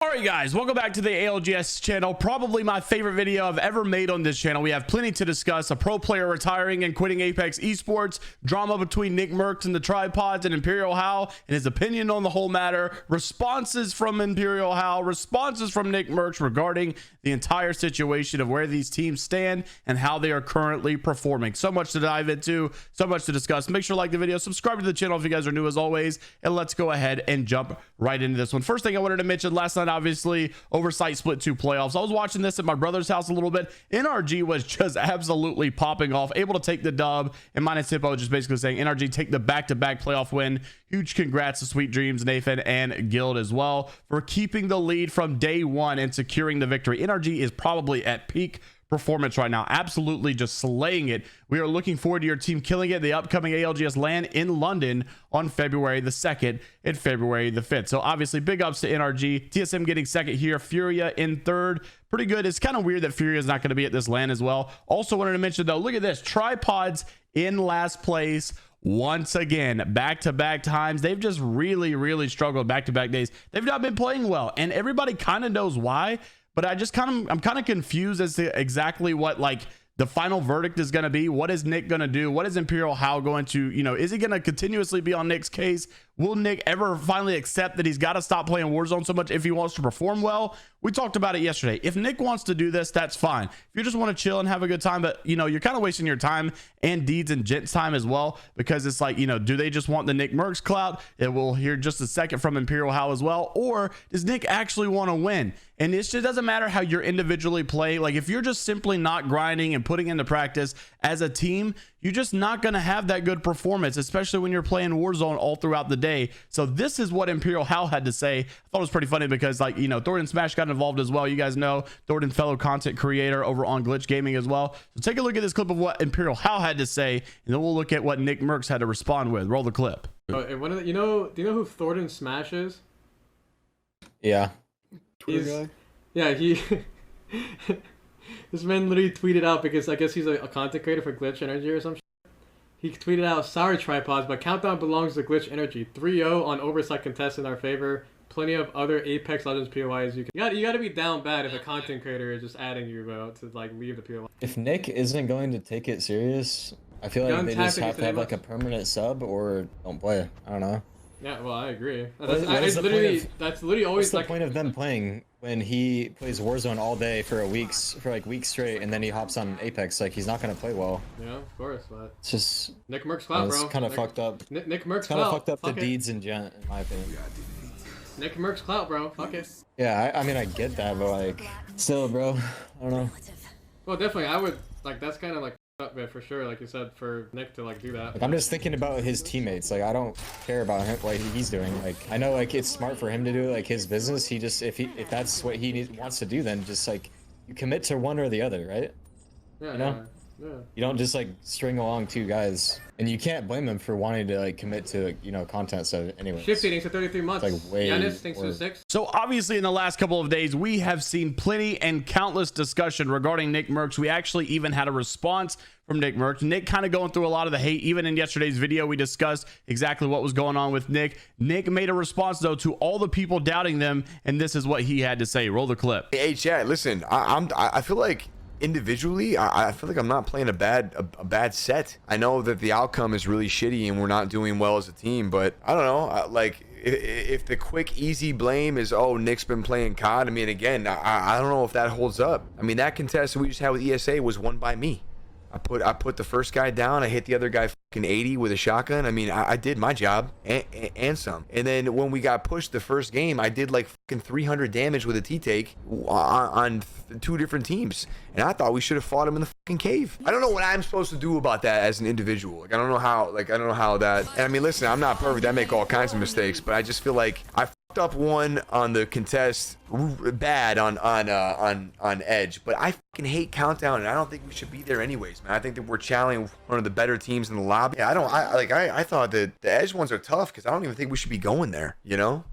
Alright guys, welcome back to the ALGS channel. Probably my favorite video I've ever made on this channel. We have plenty to discuss: a pro player retiring and quitting Apex Esports, drama between Nickmercs and the tripods, and Imperial How and his opinion on the whole matter, responses from Imperial How, responses from Nickmercs regarding the entire situation of where these teams stand and how they are currently performing. So much to dive into, so much to discuss. Make sure to like the video, subscribe to the channel if you guys are new as always, and let's go ahead and jump right into this one. First thing I wanted to mention: last night, obviously, Oversight split 2 playoffs. I was watching this at my brother's house a little bit. NRG was just absolutely popping off, able to take the dub, and Minus Hippo just basically saying NRG take the back-to-back playoff win. Huge congrats to Sweet Dreams, Nathan, and Guild as well for keeping the lead from day one and securing the victory. NRG is probably at peak performance right now, absolutely just slaying it. We are looking forward to your team killing it the upcoming ALGS LAN in London on February the 2nd and February the 5th. So obviously big ups to NRG. TSM getting second here, Furia in third. Pretty good. It's kind of weird that Furia is not going to be at this LAN as well. Also wanted to mention though, look at this, tripods in last place once again, back-to-back times. They've just really struggled back-to-back days. They've not been playing well, and everybody kind of knows why. But I'm kind of confused as to exactly what like the final verdict is going to be. What is Nick going to do? What is Imperial How going to, is he going to continuously be on Nick's case? Will Nick ever finally accept that he's got to stop playing Warzone so much if he wants to perform well? We talked about it yesterday. If Nick wants to do this, that's fine. If you just want to chill and have a good time, but you're kind of wasting your time and Deeds and Gent's time as well, because it's like, do they just want the Nickmercs clout? It will hear just a second from Imperial How as well. Or does Nick actually want to win? And it just doesn't matter how you're individually play. Like if you're just simply not grinding and putting into practice as a team, you're just not going to have that good performance, especially when you're playing Warzone all throughout the day. So this is what Imperial How had to say. I thought it was pretty funny because Thornton Smash got involved as well. You guys know Thornton, fellow content creator over on Glitch Gaming as well. So take a look at this clip of what Imperial How had to say, and then we'll look at what Nickmercs had to respond with. Roll the clip. Oh, and do you know who Thornton Smash is? Yeah. Yeah, he this man literally tweeted out, because I guess he's a content creator for Glitch Energy or some shit. He tweeted out, "Sorry tripods, but countdown belongs to Glitch Energy. 3-0 on Oversight contest in our favor. Plenty of other Apex Legends POIs you gotta be down bad if a content creator is just adding you, bro, to like leave the POI." If Nick isn't going to take it serious, I feel like they just have to have like a permanent sub or don't play. I don't know. Yeah, well, I agree. That's literally always what's the point of them playing when he plays Warzone all day for weeks straight, and then he hops on Apex? Like, he's not gonna play well. Yeah, of course, but it's just Nickmercs clout, bro. It's kind of fucked up. Nickmercs kind of fucked up the Deeds and Gent, in my opinion. Nickmercs clout, bro. Fuck it. Yeah, I mean, I get that, but like, still, bro, I don't know. Well, definitely, I would like. That's kind of like up there for sure, like you said, for Nick to like do that. Like, I'm just thinking about his teammates. Like, I don't care about him, what he's doing. Like, I know like it's smart for him to do like his business. He just if that's what he wants to do, then just like you commit to one or the other, right? Yeah, you know? Yeah. You don't just like string along 2 guys, and you can't blame them for wanting to like commit to content. So anyway, Shifty thanks for 33 months. It's like way Giannis thanks for 6. So obviously in the last couple of days, we have seen plenty and countless discussion regarding Nickmercs. We actually even had a response from Nickmercs. Nick kind of going through a lot of the hate. Even in yesterday's video, we discussed exactly what was going on with Nick. Nick made a response though to all the people doubting them, and this is what he had to say. Roll the clip. Hey chat, listen, I feel like individually I feel like I'm not playing a bad set. I know that the outcome is really shitty and we're not doing well as a team, but I don't know, like if the quick easy blame is, oh, Nick's been playing COD, I mean, again, I don't know if that holds up. I mean, that contest that we just had with ESA was won by me. I put the first guy down. I hit the other guy fucking 80 with a shotgun. I mean, I did my job and some. And then when we got pushed the first game, I did like fucking 300 damage with a T-take on 2 different teams. And I thought we should have fought him in the fucking cave. I don't know what I'm supposed to do about that as an individual. Like, I don't know how that. And I mean, listen, I'm not perfect. I make all kinds of mistakes, but I just feel like I fucked up one on the contest bad on Edge, but I fucking hate Countdown, and I don't think we should be there anyways, man. I think that we're challenging one of the better teams in the lobby. Yeah, I thought that the Edge ones are tough because I don't even think we should be going there, Fuck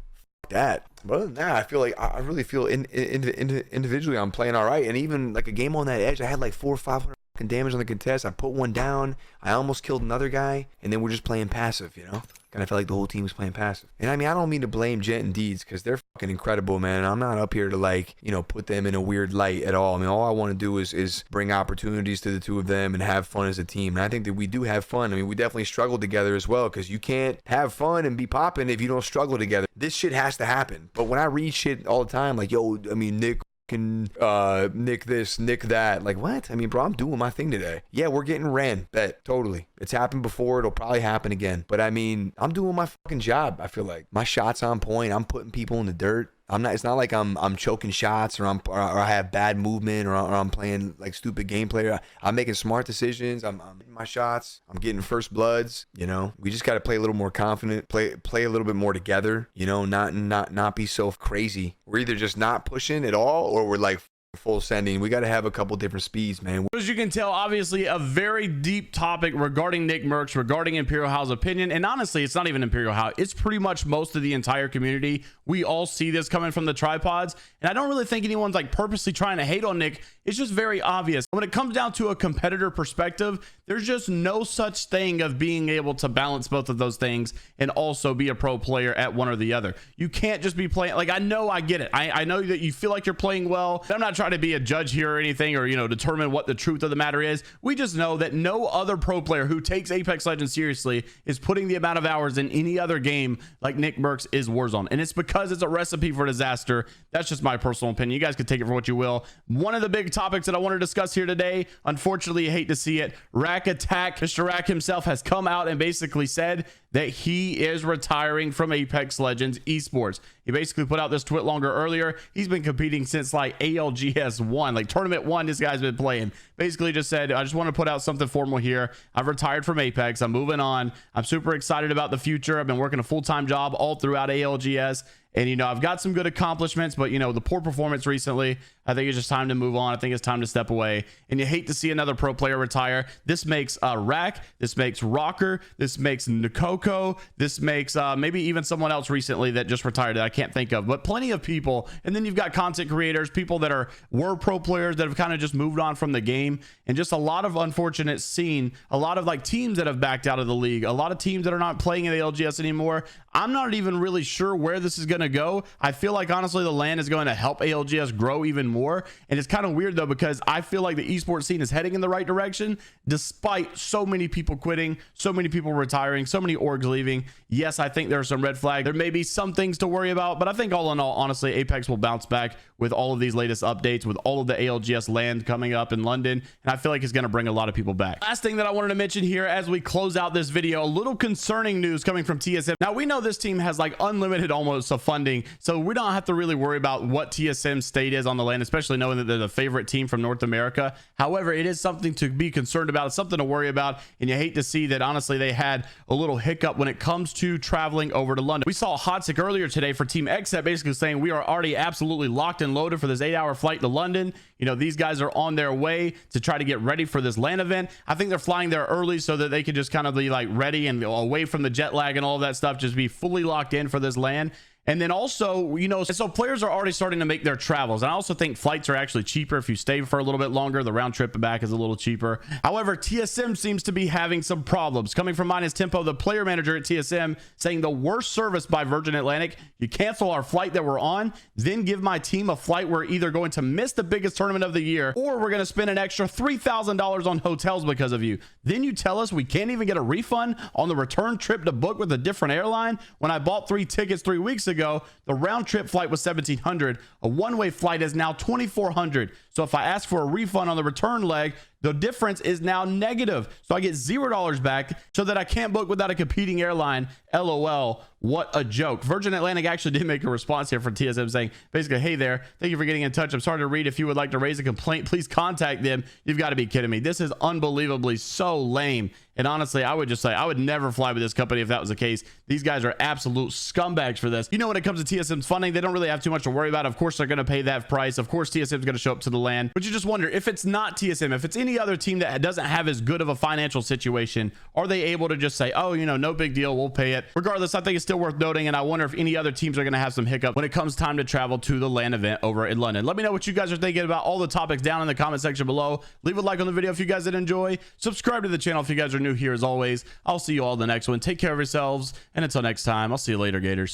that. But other than that, I feel like I really feel individually I'm playing all right, and even like a game on that Edge, I had like 400 or 500 fucking damage on the contest. I put one down. I almost killed another guy, and then we're just playing passive, you know? And I felt like the whole team was playing passive. And I mean, I don't mean to blame Jet and Deeds because they're fucking incredible, man. I'm not up here to, like, you know, put them in a weird light at all. I mean, all I want to do is bring opportunities to the two of them and have fun as a team. And I think that we do have fun. I mean, we definitely struggle together as well, because you can't have fun and be popping if you don't struggle together. This shit has to happen. But when I read shit all the time, like, yo, I mean, Nick this, Nick that, like, what? I mean, bro, I'm doing my thing today. Yeah, we're getting ran, bet, totally. It's happened before, it'll probably happen again, but I mean, I'm doing my fucking job. I feel like my shot's on point. I'm putting people in the dirt. It's not like I'm choking shots, or I have bad movement, or I'm playing like stupid gameplay. I'm making smart decisions. I'm hitting my shots. I'm getting first bloods. You know, we just got to play a little more confident, play a little bit more together. You know, not be so crazy. We're either just not pushing at all, or we're like full sending. We got to have a couple different speeds, man. As you can tell, obviously a very deep topic regarding Nickmercs, regarding Imperial How's opinion. And honestly, it's not even Imperial How, it's pretty much most of the entire community. We all see this coming from the tripods, and I don't really think anyone's like purposely trying to hate on Nick. It's just very obvious. When it comes down to a competitor perspective, there's just no such thing of being able to balance both of those things and also be a pro player at one or the other. You can't just be playing, like, I know, I get it. I know that you feel like you're playing well. I'm not trying to be a judge here or anything, or, you know, determine what the truth of the matter is. We just know that no other pro player who takes Apex Legends seriously is putting the amount of hours in any other game like Nickmercs is Warzone. And it's because it's a recipe for disaster. That's just my personal opinion. You guys can take it for what you will. One of the big topics that I want to discuss here today, unfortunately, I hate to see it, Rakk attack. Mr. Rakk himself has come out and basically said that he is retiring from Apex Legends Esports. He basically put out this tweet longer earlier. He's been competing since like ALGS 1, like Tournament 1. This guy's been playing. Basically just said, I just want to put out something formal here. I've retired from Apex. I'm moving on. I'm super excited about the future. I've been working a full-time job all throughout ALGS. And, you know, I've got some good accomplishments, but, you know, the poor performance recently, I think it's just time to move on. I think it's time to step away. And you hate to see another pro player retire. This makes Rakk. This makes Rocker. This makes Nikoko. This makes maybe even someone else recently that just retired that I can't think of. But plenty of people. And then you've got content creators, people that were pro players that have kind of just moved on from the game. And just a lot of unfortunate scene. A lot of like teams that have backed out of the league. A lot of teams that are not playing in the LGS anymore. I'm not even really sure where this is going to go. I feel like honestly the LAN is going to help ALGS grow even more, and it's kind of weird though, because I feel like the esports scene is heading in the right direction despite so many people quitting, so many people retiring, so many orgs leaving. Yes, I think there are some red flags. There may be some things to worry about, but I think all in all, honestly, Apex will bounce back with all of these latest updates, with all of the ALGS LAN coming up in London, and I feel like it's going to bring a lot of people back. Last thing that I wanted to mention here as we close out this video, a little concerning news coming from TSM. Now we know this team has like unlimited almost of funding, so we don't have to really worry about what TSM's state is on the LAN, especially knowing that they're the favorite team from North America. However, it is something to be concerned about. It's something to worry about, and you hate to see that honestly they had a little hiccup when it comes to traveling over to London. We saw Hotsick earlier today for Team XSET basically saying we are already absolutely locked and loaded for this 8-hour flight to London. You know, these guys are on their way to try to get ready for this LAN event. I think they're flying there early so that they can just kind of be like ready and away from the jet lag and all of that stuff, just be fully locked in for this LAN. And then also, you know, so players are already starting to make their travels. And I also think flights are actually cheaper if you stay for a little bit longer. The round trip back is a little cheaper. However, TSM seems to be having some problems. Coming from Minus Tempo, the player manager at TSM, saying the worst service by Virgin Atlantic. You cancel our flight that we're on, then give my team a flight we're either going to miss the biggest tournament of the year, or we're going to spend an extra $3,000 on hotels because of you. Then you tell us we can't even get a refund on the return trip to book with a different airline. When I bought 3 tickets 3 weeks ago, the round trip flight was $1,700. A one-way flight is now $2,400. So if I ask for a refund on the return leg, the difference is now negative. So I get $0 back so that I can't book without a competing airline. LOL. What a joke. Virgin Atlantic actually did make a response here from TSM saying basically, hey there, thank you for getting in touch. I'm sorry to read. If you would like to raise a complaint, please contact them. You've got to be kidding me. This is unbelievably so lame. And honestly, I would just say I would never fly with this company if that was the case. These guys are absolute scumbags for this. You know, when it comes to TSM's funding, they don't really have too much to worry about. Of course, they're going to pay that price. Of course, TSM's going to show up to the LAN. But you just wonder if it's not TSM, if it's any any other team that doesn't have as good of a financial situation, are they able to just say, oh, you know, no big deal, we'll pay it? Regardless, I think it's still worth noting, and I wonder if any other teams are going to have some hiccup when it comes time to travel to the LAN event over in London. Let me know what you guys are thinking about all the topics down in the comment section below. Leave a like on the video if you guys did enjoy. Subscribe to the channel if you guys are new here. As always, I'll see you all in the next one. Take care of yourselves, and until next time, I'll see you later, Gators.